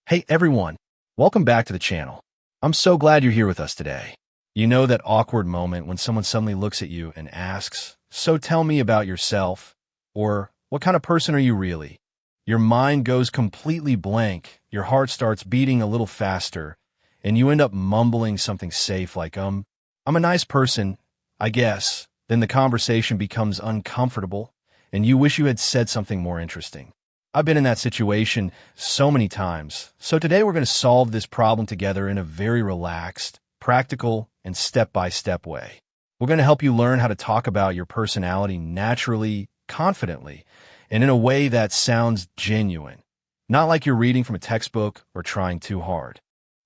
Hey everyone, welcome back to the channel. I'm so glad you're here with us today. You know that awkward moment when someone suddenly looks at you and asks, "So tell me about yourself," or "What kind of person are you really?" Your mind goes completely blank, your heart starts beating a little faster, and you end up mumbling something safe like, I'm a nice person, I guess." Then the conversation becomes uncomfortable, and you wish you had said something more interesting. I've been in that situation so many times, so today we're going to solve this problem together in a very relaxed, practical, and step-by-step way. We're going to help you learn how to talk about your personality naturally, confidently, and in a way that sounds genuine, not like you're reading from a textbook or trying too hard.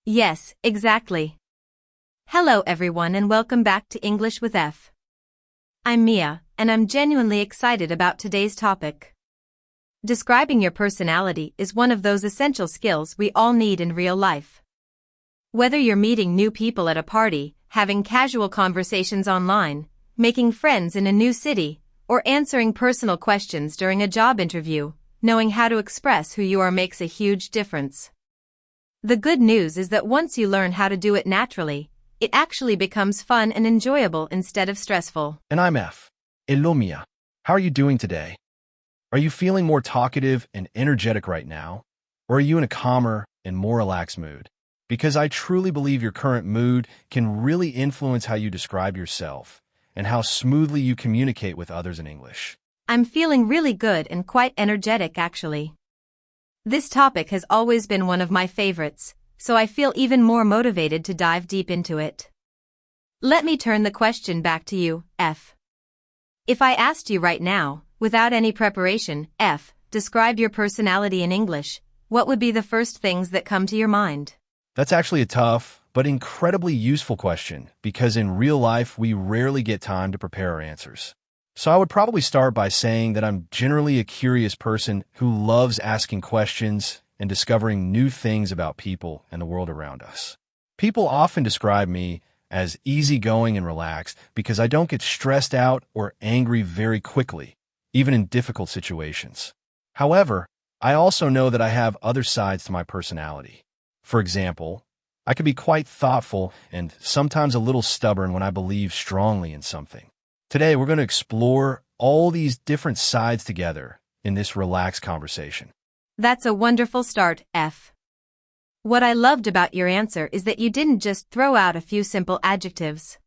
Yes, exactly. Hello everyone and welcome back to English with F. I'm Mia, and I'm genuinely excited about today's topic. Describing your personality is one of those essential skills we all need in real life. Whether you're meeting new people at a party, having casual conversations online, making friends in a new city, or answering personal questions during a job interview, knowing how to express who you are makes a huge difference. The good news is that once you learn how to do it naturally, it actually becomes fun and enjoyable instead of stressful. And I'm F. Hello, Mia. How are you doing today? Are you feeling more talkative and energetic right now? Or are you in a calmer and more relaxed mood? Because I truly believe your current mood can really influence how you describe yourself and how smoothly you communicate with others in English. I'm feeling really good and quite energetic actually. This topic has always been one of my favorites, so I feel even more motivated to dive deep into it. Let me turn the question back to you, F. If I asked you right now, without any preparation, F, describe your personality in English, what would be the first things that come to your mind? That's actually a tough, but incredibly useful question, because in real life we rarely get time to prepare our answers. So I would probably start by saying that I'm generally a curious person who loves asking questions and discovering new things about people and the world around us. People often describe me as easygoing and relaxed because I don't get stressed out or angry very quickly, even in difficult situations. However, I also know that I have other sides to my personality. For example, I can be quite thoughtful and sometimes a little stubborn when I believe strongly in something. Today, we're going to explore all these different sides together in this relaxed conversation. That's a wonderful start, F. What I loved about your answer is that you didn't just throw out a few simple adjectives.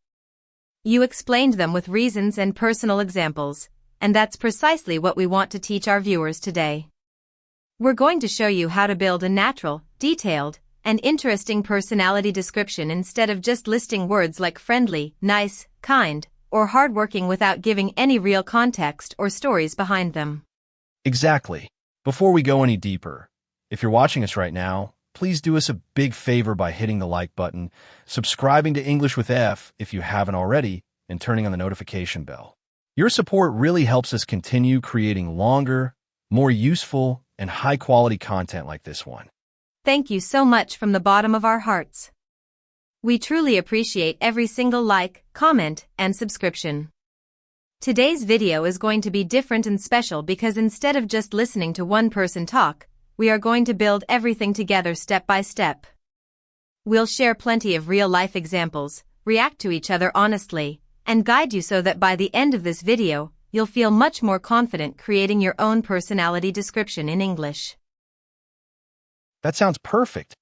You explained them with reasons and personal examples, and that's precisely what we want to teach our viewers today. We're going to show you how to build a natural, detailed, and interesting personality description instead of just listing words like friendly, nice, kind, or hardworking without giving any real context or stories behind them. Exactly. Before we go any deeper, if you're watching us right now, please do us a big favor by hitting the like button, subscribing to English with F if you haven't already, and turning on the notification bell. Your support really helps us continue creating longer, more useful, and high-quality content like this one. Thank you so much from the bottom of our hearts. We truly appreciate every single like, comment, and subscription. Today's video is going to be different and special because instead of just listening to one person talk, we are going to build everything together step by step. We'll share plenty of real-life examples, react to each other honestly, and guide you so that by the end of this video, you'll feel much more confident creating your own personality description in English. That sounds perfect.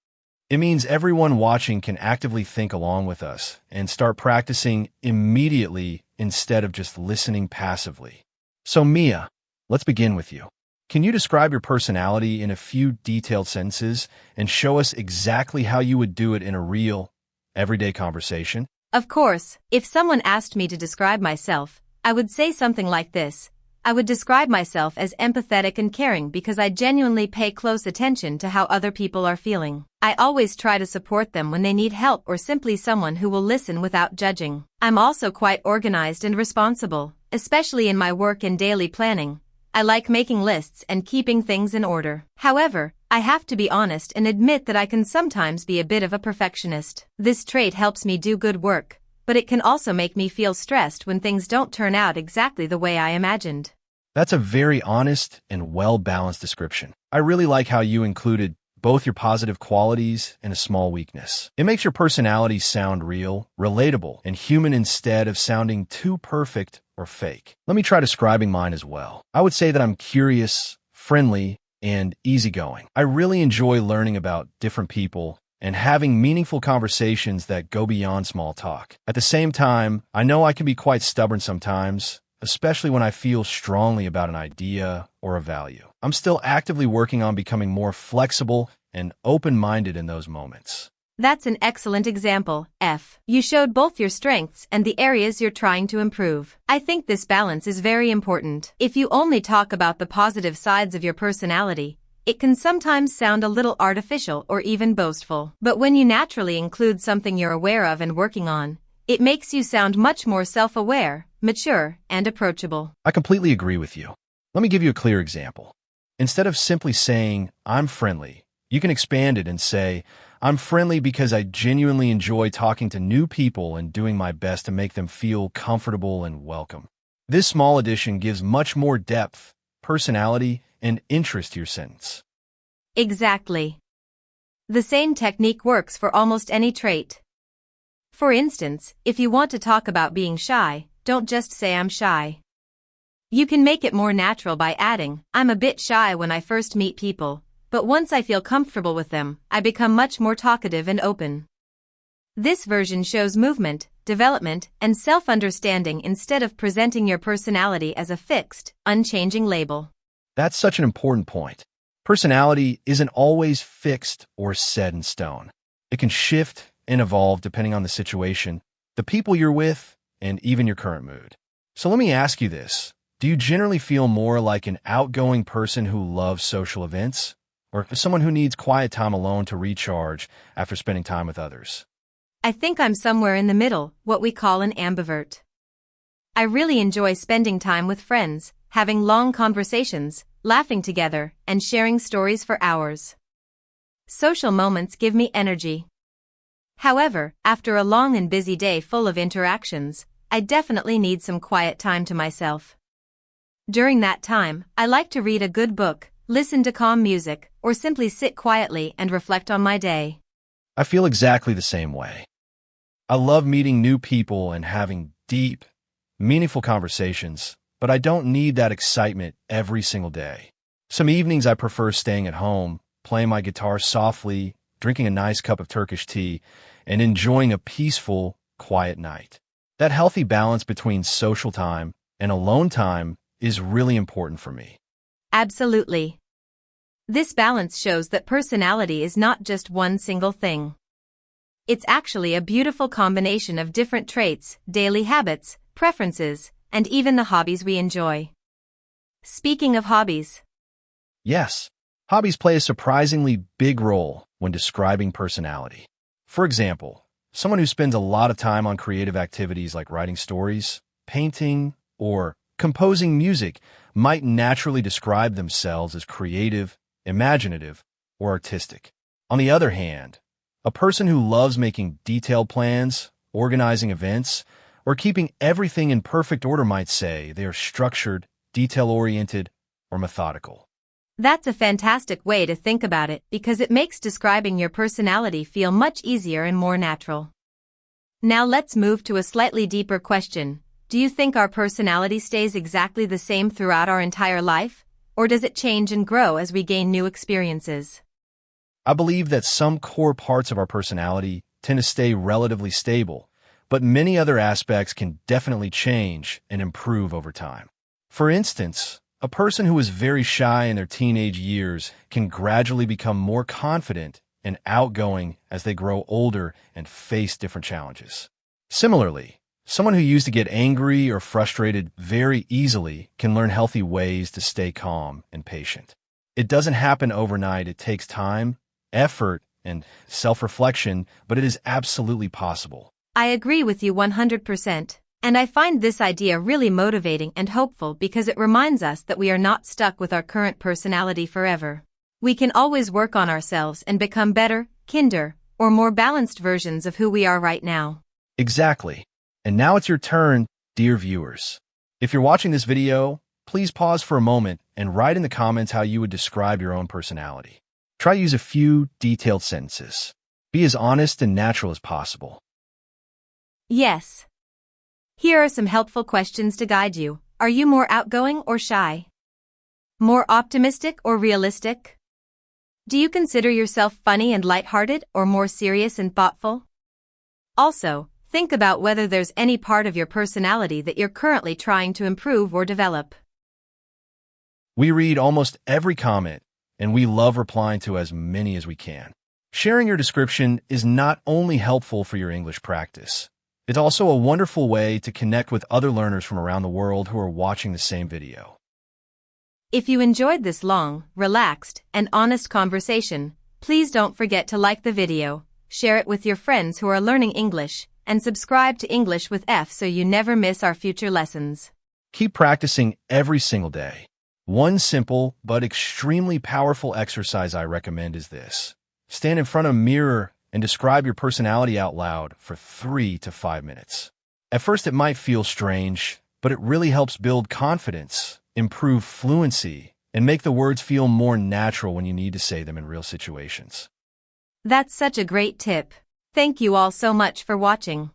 It means everyone watching can actively think along with us and start practicing immediately instead of just listening passively. So Mia, let's begin with you. Can you describe your personality in a few detailed sentences and show us exactly how you would do it in a real, everyday conversation? Of course, if someone asked me to describe myself, I would say something like this. I would describe myself as empathetic and caring because I genuinely pay close attention to how other people are feeling. I always try to support them when they need help or simply someone who will listen without judging. I'm also quite organized and responsible, especially in my work and daily planning. I like making lists and keeping things in order. However, I have to be honest and admit that I can sometimes be a bit of a perfectionist. This trait helps me do good work, but it can also make me feel stressed when things don't turn out exactly the way I imagined. That's a very honest and well-balanced description. I really like how you included both your positive qualities and a small weakness. It makes your personality sound real, relatable, and human instead of sounding too perfect or fake. Let me try describing mine as well. I would say that I'm curious, friendly, and easygoing. I really enjoy learning about different people and having meaningful conversations that go beyond small talk. At the same time, I know I can be quite stubborn sometimes, especially when I feel strongly about an idea or a value. I'm still actively working on becoming more flexible and open-minded in those moments. That's an excellent example, F. You showed both your strengths and the areas you're trying to improve. I think this balance is very important. If you only talk about the positive sides of your personality, it can sometimes sound a little artificial or even boastful. But when you naturally include something you're aware of and working on, it makes you sound much more self-aware, mature, and approachable. I completely agree with you. Let me give you a clear example. Instead of simply saying, I'm friendly, you can expand it and say, I'm friendly because I genuinely enjoy talking to new people and doing my best to make them feel comfortable and welcome. This small addition gives much more depth, personality, and interest to your sentence. Exactly. The same technique works for almost any trait. For instance, if you want to talk about being shy, don't just say I'm shy. You can make it more natural by adding, I'm a bit shy when I first meet people, but once I feel comfortable with them, I become much more talkative and open. This version shows movement, development, and self-understanding instead of presenting your personality as a fixed, unchanging label. That's such an important point. Personality isn't always fixed or set in stone. It can shift and evolve depending on the situation, the people you're with, and even your current mood. So let me ask you this. Do you generally feel more like an outgoing person who loves social events, or someone who needs quiet time alone to recharge after spending time with others? I think I'm somewhere in the middle, what we call an ambivert. I really enjoy spending time with friends, having long conversations, laughing together, and sharing stories for hours. Social moments give me energy. However, after a long and busy day full of interactions, I definitely need some quiet time to myself. During that time, I like to read a good book, listen to calm music, or simply sit quietly and reflect on my day. I feel exactly the same way. I love meeting new people and having deep, meaningful conversations, but I don't need that excitement every single day. Some evenings I prefer staying at home, playing my guitar softly, drinking a nice cup of Turkish tea, and enjoying a peaceful, quiet night. That healthy balance between social time and alone time is really important for me. Absolutely. This balance shows that personality is not just one single thing. It's actually a beautiful combination of different traits, daily habits, preferences, and even the hobbies we enjoy. Speaking of hobbies. Yes, hobbies play a surprisingly big role when describing personality. For example, someone who spends a lot of time on creative activities like writing stories, painting, or composing music might naturally describe themselves as creative, imaginative, or artistic. On the other hand, a person who loves making detailed plans, organizing events, or keeping everything in perfect order might say they are structured, detail-oriented, or methodical. That's a fantastic way to think about it because it makes describing your personality feel much easier and more natural. Now let's move to a slightly deeper question. Do you think our personality stays exactly the same throughout our entire life, or does it change and grow as we gain new experiences? I believe that some core parts of our personality tend to stay relatively stable, but many other aspects can definitely change and improve over time. For instance, a person who is very shy in their teenage years can gradually become more confident and outgoing as they grow older and face different challenges. Similarly, someone who used to get angry or frustrated very easily can learn healthy ways to stay calm and patient. It doesn't happen overnight. It takes time, effort, and self-reflection, but it is absolutely possible. I agree with you 100%, and I find this idea really motivating and hopeful because it reminds us that we are not stuck with our current personality forever. We can always work on ourselves and become better, kinder, or more balanced versions of who we are right now. Exactly. And now it's your turn, dear viewers. If you're watching this video, please pause for a moment and write in the comments how you would describe your own personality. Try to use a few detailed sentences. Be as honest and natural as possible. Yes. Here are some helpful questions to guide you. Are you more outgoing or shy? More optimistic or realistic? Do you consider yourself funny and lighthearted or more serious and thoughtful? Also, think about whether there's any part of your personality that you're currently trying to improve or develop. We read almost every comment, and we love replying to as many as we can. Sharing your description is not only helpful for your English practice, it's also a wonderful way to connect with other learners from around the world who are watching the same video. If you enjoyed this long, relaxed, and honest conversation, please don't forget to like the video, share it with your friends who are learning English, and subscribe to English with F so you never miss our future lessons. Keep practicing every single day. One simple but extremely powerful exercise I recommend is this. Stand in front of a mirror and describe your personality out loud for 3 to 5 minutes. At first it might feel strange, but it really helps build confidence, improve fluency, and make the words feel more natural when you need to say them in real situations. That's such a great tip. Thank you all so much for watching.